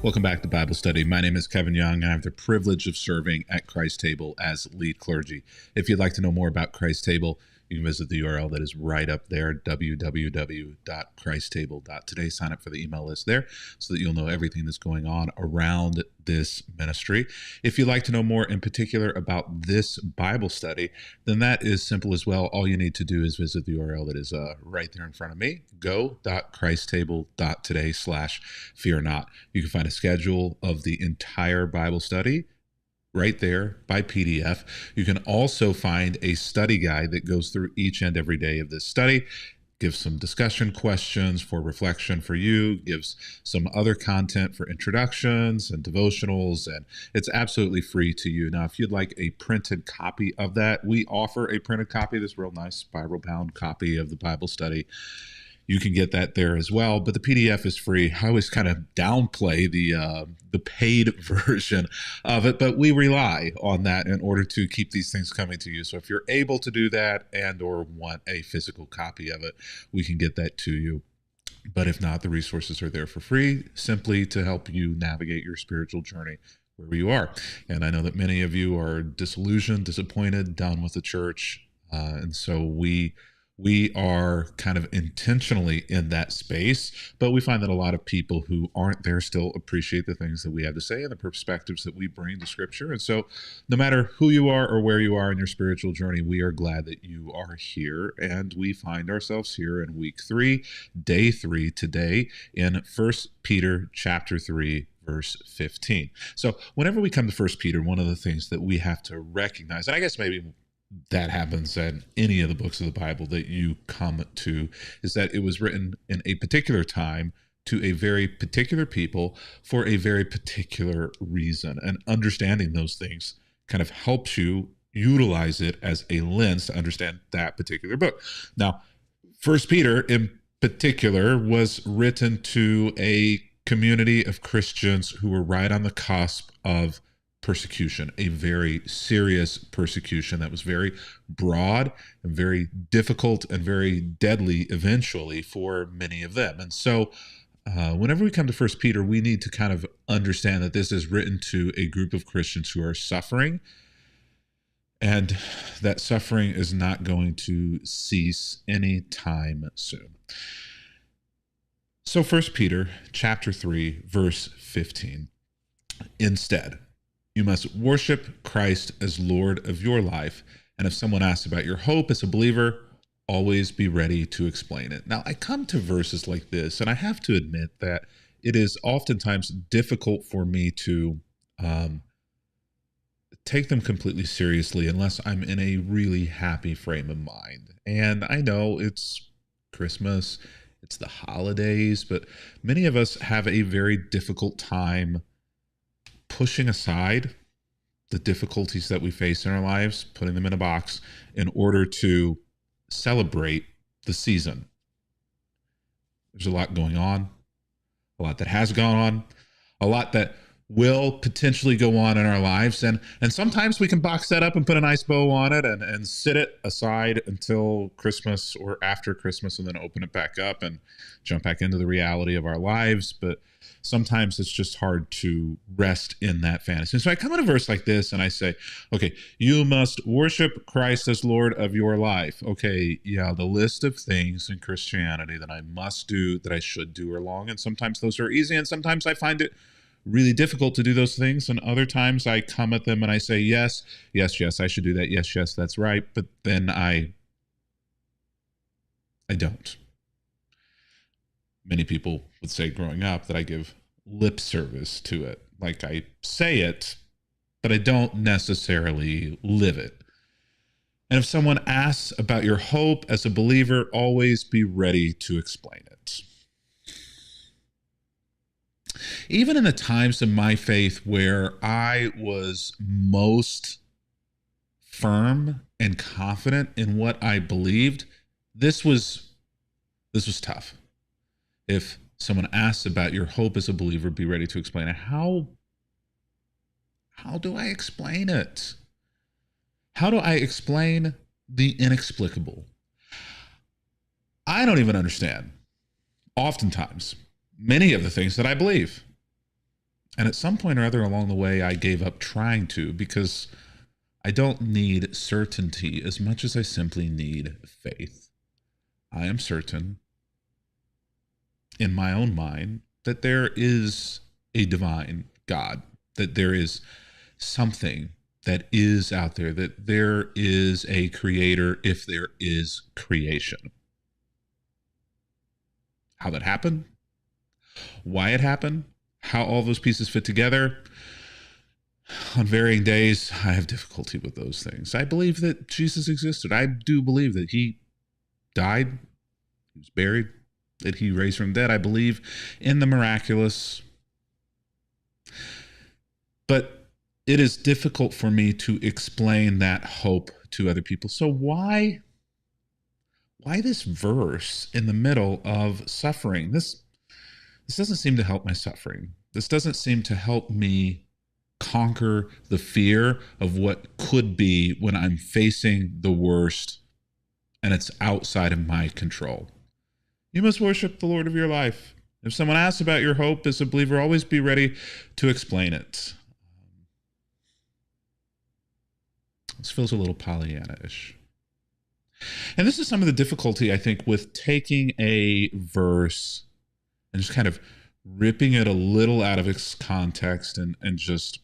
Welcome back to Bible Study. My name is Kevin Young, and I have the privilege of serving at Christ Table as lead clergy. If you'd like to know more about Christ Table, you can visit the URL that is right up there, www.christstable.today. Sign up for the email list there so that you'll know everything that's going on around this ministry. If you'd like to know more in particular about this Bible study, then that is simple as well. All you need to do is visit the URL that is right there in front of me, go.christstable.today/fearnot. You can find a schedule of the entire Bible study right there by PDF. You can also find a study guide that goes through each and every day of this study, gives some discussion questions for reflection for you, gives some other content for introductions and devotionals, and it's absolutely free to you. Now, if you'd like a printed copy of that, we offer a printed copy, this real nice spiral-bound copy of the Bible study. You can get that there as well, but the PDF is free. I always kind of downplay the paid version of it, but we rely on that in order to keep these things coming to you. So if you're able to do that and or want a physical copy of it, we can get that to you. But if not, the resources are there for free, simply to help you navigate your spiritual journey wherever you are. And I know that many of you are disillusioned, disappointed, done with the church, and so we are kind of intentionally in that space, but we find that a lot of people who aren't there still appreciate the things that we have to say and the perspectives that we bring to Scripture. And so no matter who you are or where you are in your spiritual journey, we are glad that you are here. And we find ourselves here in week 3, day 3 today in 1 Peter chapter 3, verse 15. So whenever we come to 1 Peter, one of the things that we have to recognize, and I guess maybe that happens in any of the books of the Bible that you come to, is that it was written in a particular time to a very particular people for a very particular reason. And understanding those things kind of helps you utilize it as a lens to understand that particular book. Now, 1 Peter in particular was written to a community of Christians who were right on the cusp of persecution, a very serious persecution that was very broad and very difficult and very deadly eventually for many of them. And so whenever we come to 1 Peter, we need to kind of understand that this is written to a group of Christians who are suffering, and that suffering is not going to cease anytime soon. So 1 Peter chapter 3, verse 15. Instead, you must worship Christ as Lord of your life. And if someone asks about your hope as a believer, always be ready to explain it. Now, I come to verses like this, and I have to admit that it is oftentimes difficult for me to take them completely seriously unless I'm in a really happy frame of mind. And I know it's Christmas, it's the holidays, but many of us have a very difficult time pushing aside the difficulties that we face in our lives, putting them in a box in order to celebrate the season. There's a lot going on, a lot that has gone on, a lot that will potentially go on in our lives. And sometimes we can box that up and put a nice bow on it and sit it aside until Christmas or after Christmas and then open it back up and jump back into the reality of our lives. But sometimes it's just hard to rest in that fantasy. And so I come in a verse like this and I say, okay, you must worship Christ as Lord of your life. Okay, yeah, the list of things in Christianity that I must do, that I should do are long. And sometimes those are easy. And sometimes I find it really difficult to do those things. And other times I come at them and I say, yes, I should do that. Yes, that's right. But then I don't. Many people would say growing up that I give lip service to it. Like I say it, but I don't necessarily live it. And if someone asks about your hope as a believer, always be ready to explain it. Even in the times in my faith where I was most firm and confident in what I believed, this was tough. If someone asks about your hope as a believer, be ready to explain it. How do I explain it? How do I explain the inexplicable? I don't even understand, oftentimes, many of the things that I believe. And at some point or other along the way, I gave up trying to, because I don't need certainty as much as I simply need faith. I am certain in my own mind that there is a divine God, that there is something that is out there, that there is a creator if there is creation. How that happened, why it happened, how all those pieces fit together. On varying days, I have difficulty with those things. I believe that Jesus existed. I do believe that he died, he was buried, that he raised from the dead. I believe in the miraculous. But it is difficult for me to explain that hope to other people. So why this verse in the middle of suffering? This doesn't seem to help my suffering. This doesn't seem to help me conquer the fear of what could be when I'm facing the worst and it's outside of my control. You must worship the Lord of your life. If someone asks about your hope as a believer, always be ready to explain it. This feels a little Pollyanna-ish. And this is some of the difficulty, I think, with taking a verse and just kind of ripping it a little out of its context and just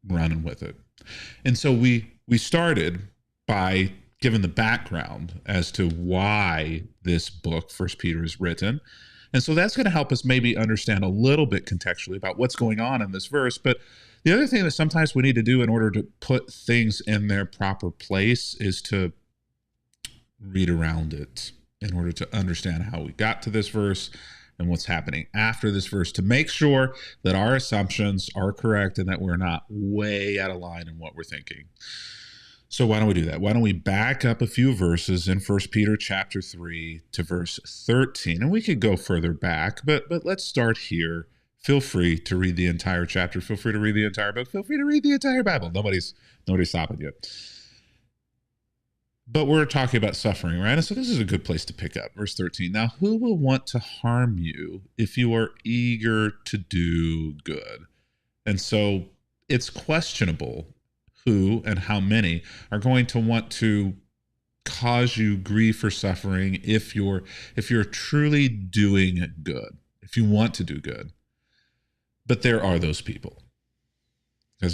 running with it. And so we started by giving the background as to why this book, First Peter, is written. And so that's going to help us maybe understand a little bit contextually about what's going on in this verse. But the other thing that sometimes we need to do in order to put things in their proper place is to read around it in order to understand how we got to this verse and what's happening after this verse, to make sure that our assumptions are correct and that we're not way out of line in what we're thinking. So why don't we do that? Why don't we back up a few verses in 1 Peter chapter 3 to verse 13? And we could go further back, but let's start here. Feel free to read the entire chapter. Feel free to read the entire book. Feel free to read the entire Bible. Nobody's stopping you. But we're talking about suffering, right? And so this is a good place to pick up. Verse 13. Now, who will want to harm you if you are eager to do good? And so it's questionable who and how many are going to want to cause you grief or suffering if you're truly doing good, if you want to do good. But there are those people.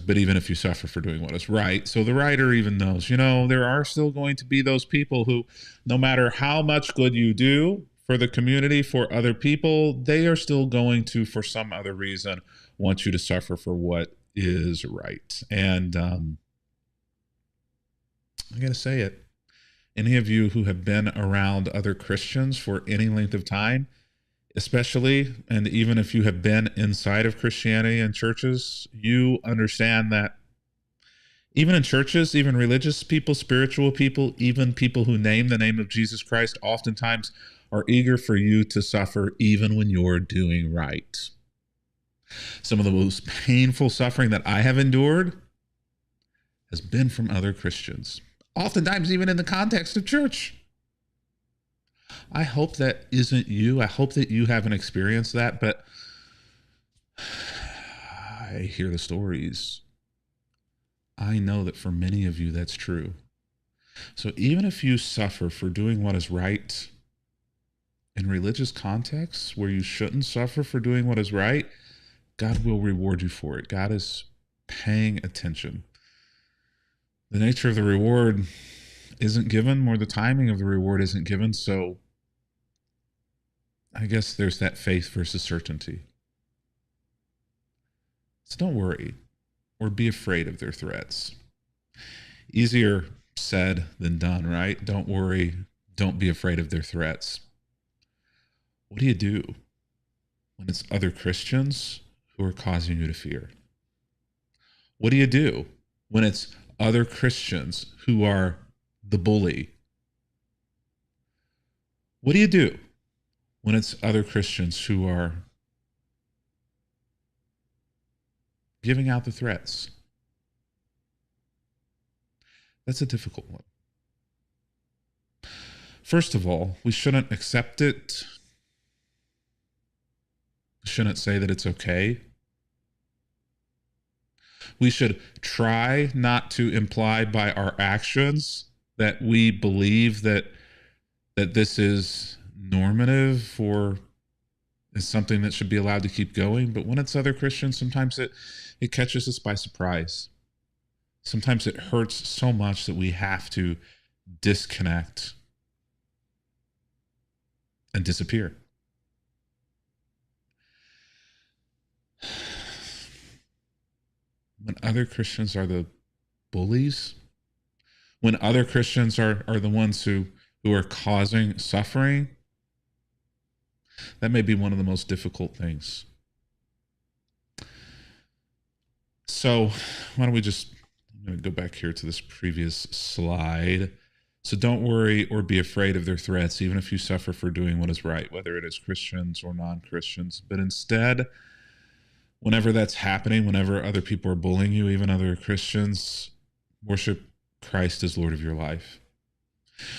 But even if you suffer for doing what is right, so the writer even knows, there are still going to be those people who, no matter how much good you do for the community, for other people, they are still going to, for some other reason, want you to suffer for what is right. And I got to say it. Any of you who have been around other Christians for any length of time, especially, and even if you have been inside of Christianity and churches, you understand that even in churches, even religious people, spiritual people, even people who name the name of Jesus Christ, oftentimes are eager for you to suffer even when you're doing right. Some of the most painful suffering that I have endured has been from other Christians, oftentimes even in the context of church. I hope that isn't you. I hope that you haven't experienced that, but I hear the stories. I know that for many of you, that's true. So even if you suffer for doing what is right in religious contexts where you shouldn't suffer for doing what is right, God will reward you for it. God is paying attention. The nature of the reward isn't given, or the timing of the reward isn't given, so I guess there's that faith versus certainty. So don't worry or be afraid of their threats. Easier said than done, right? Don't worry. Don't be afraid of their threats. What do you do when it's other Christians who are causing you to fear? What do you do when it's other Christians who are the bully? What do you do when it's other Christians who are giving out the threats? That's a difficult one. First of all, we shouldn't accept it. We shouldn't say that it's okay. We should try not to imply by our actions that we believe that this is normative or is something that should be allowed to keep going. But when it's other Christians, sometimes it catches us by surprise. Sometimes it hurts so much that we have to disconnect and disappear. When other Christians are the bullies, when other Christians are the ones who are causing suffering, that may be one of the most difficult things. So why don't we I'm going to go back here to this previous slide. So don't worry or be afraid of their threats, even if you suffer for doing what is right, whether it is Christians or non-Christians. But instead, whenever that's happening, whenever other people are bullying you, even other Christians, worship Christ as Lord of your life.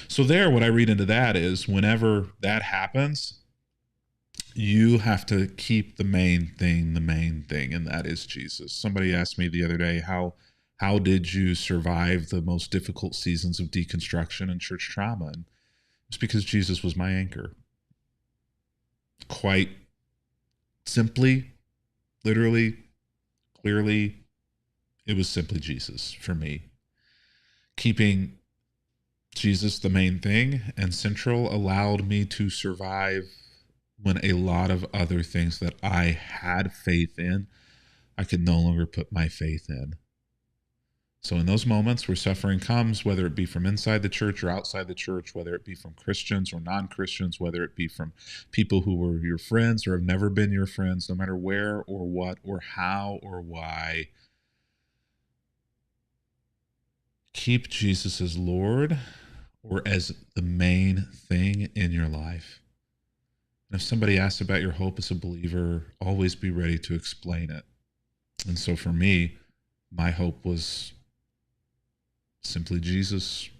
So there, what I read into that is whenever that happens, you have to keep the main thing, and that is Jesus. Somebody asked me the other day, how did you survive the most difficult seasons of deconstruction and church trauma? And it's because Jesus was my anchor. Quite simply, literally, clearly, it was simply Jesus for me. Keeping Jesus the main thing and central allowed me to survive when a lot of other things that I had faith in, I could no longer put my faith in. So in those moments where suffering comes, whether it be from inside the church or outside the church, whether it be from Christians or non-Christians, whether it be from people who were your friends or have never been your friends, no matter where or what or how or why, keep Jesus as Lord or as the main thing in your life. And if somebody asks about your hope as a believer, always be ready to explain it. And so for me, my hope was simply Jesus.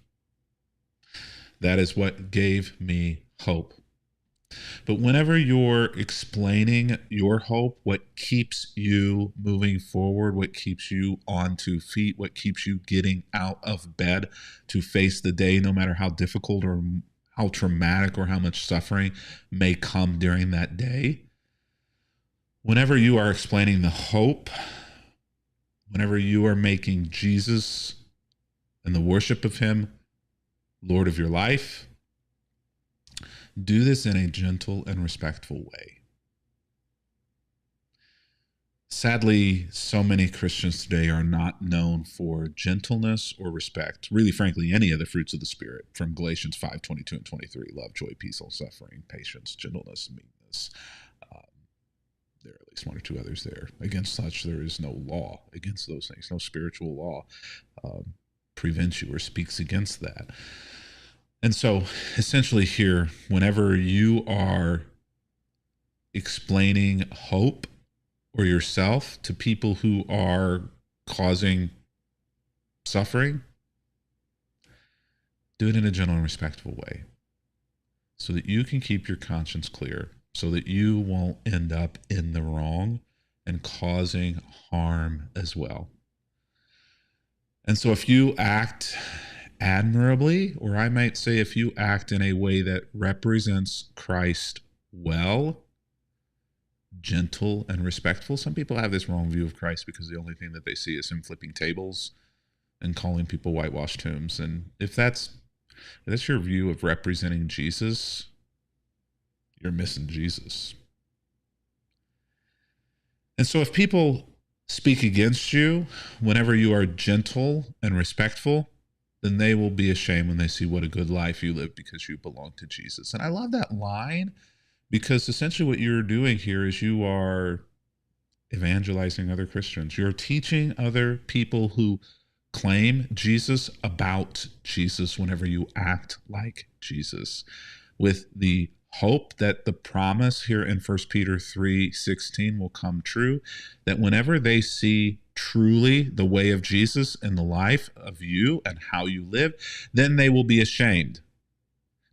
That is what gave me hope. But whenever you're explaining your hope, what keeps you moving forward, what keeps you on 2 feet, what keeps you getting out of bed to face the day, no matter how difficult or how traumatic or how much suffering may come during that day, whenever you are explaining the hope, whenever you are making Jesus and the worship of him Lord of your life, do this in a gentle and respectful way. Sadly, so many Christians today are not known for gentleness or respect. Really, frankly, any of the fruits of the Spirit from Galatians 5:22 and 23, love, joy, peace, long-suffering, patience, gentleness, and meekness. There are at least 1 or 2 others there. Against such, there is no law against those things. No spiritual law prevents you or speaks against that. And so essentially here, whenever you are explaining hope or yourself to people who are causing suffering, do it in a gentle and respectful way so that you can keep your conscience clear, so that you won't end up in the wrong and causing harm as well. And so if you act admirably, or I might say if you act in a way that represents Christ well, gentle and respectful. Some people have this wrong view of Christ because the only thing that they see is him flipping tables and calling people whitewashed tombs. And if that's your view of representing Jesus, you're missing Jesus. And so if people speak against you whenever you are gentle and respectful, then they will be ashamed when they see what a good life you live because you belong to Jesus. And I love that line because essentially what you're doing here is you are evangelizing other Christians. You're teaching other people who claim Jesus about Jesus whenever you act like Jesus, with the hope that the promise here in 1 Peter 3:16 will come true, that whenever they see truly the way of Jesus in the life of you and how you live, then they will be ashamed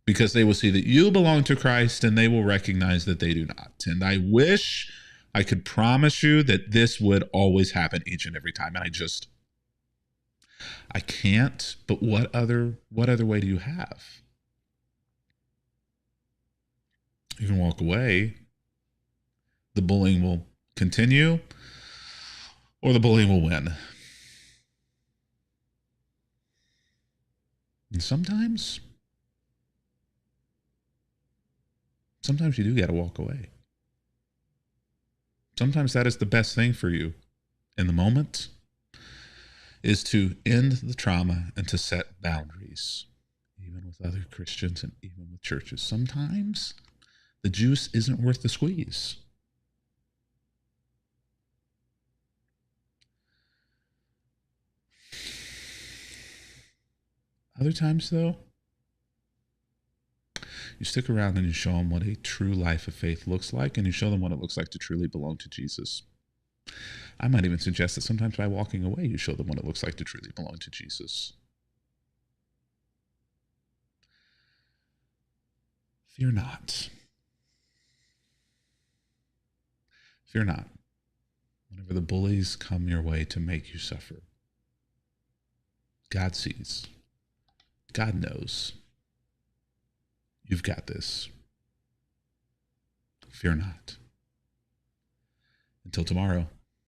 because they will see that you belong to Christ and they will recognize that they do not. And I wish I could promise you that this would always happen each and every time. And I can't, but what other way do you have? You can walk away. The bullying will continue, or the bullying will win. And sometimes you do got to walk away. Sometimes that is the best thing for you in the moment, is to end the trauma and to set boundaries, even with other Christians and even with churches. Sometimes the juice isn't worth the squeeze. Other times, though, you stick around and you show them what a true life of faith looks like, and you show them what it looks like to truly belong to Jesus. I might even suggest that sometimes by walking away, you show them what it looks like to truly belong to Jesus. Fear not. Fear not. Whenever the bullies come your way to make you suffer, God sees. God knows. You've got this. Fear not. Until tomorrow.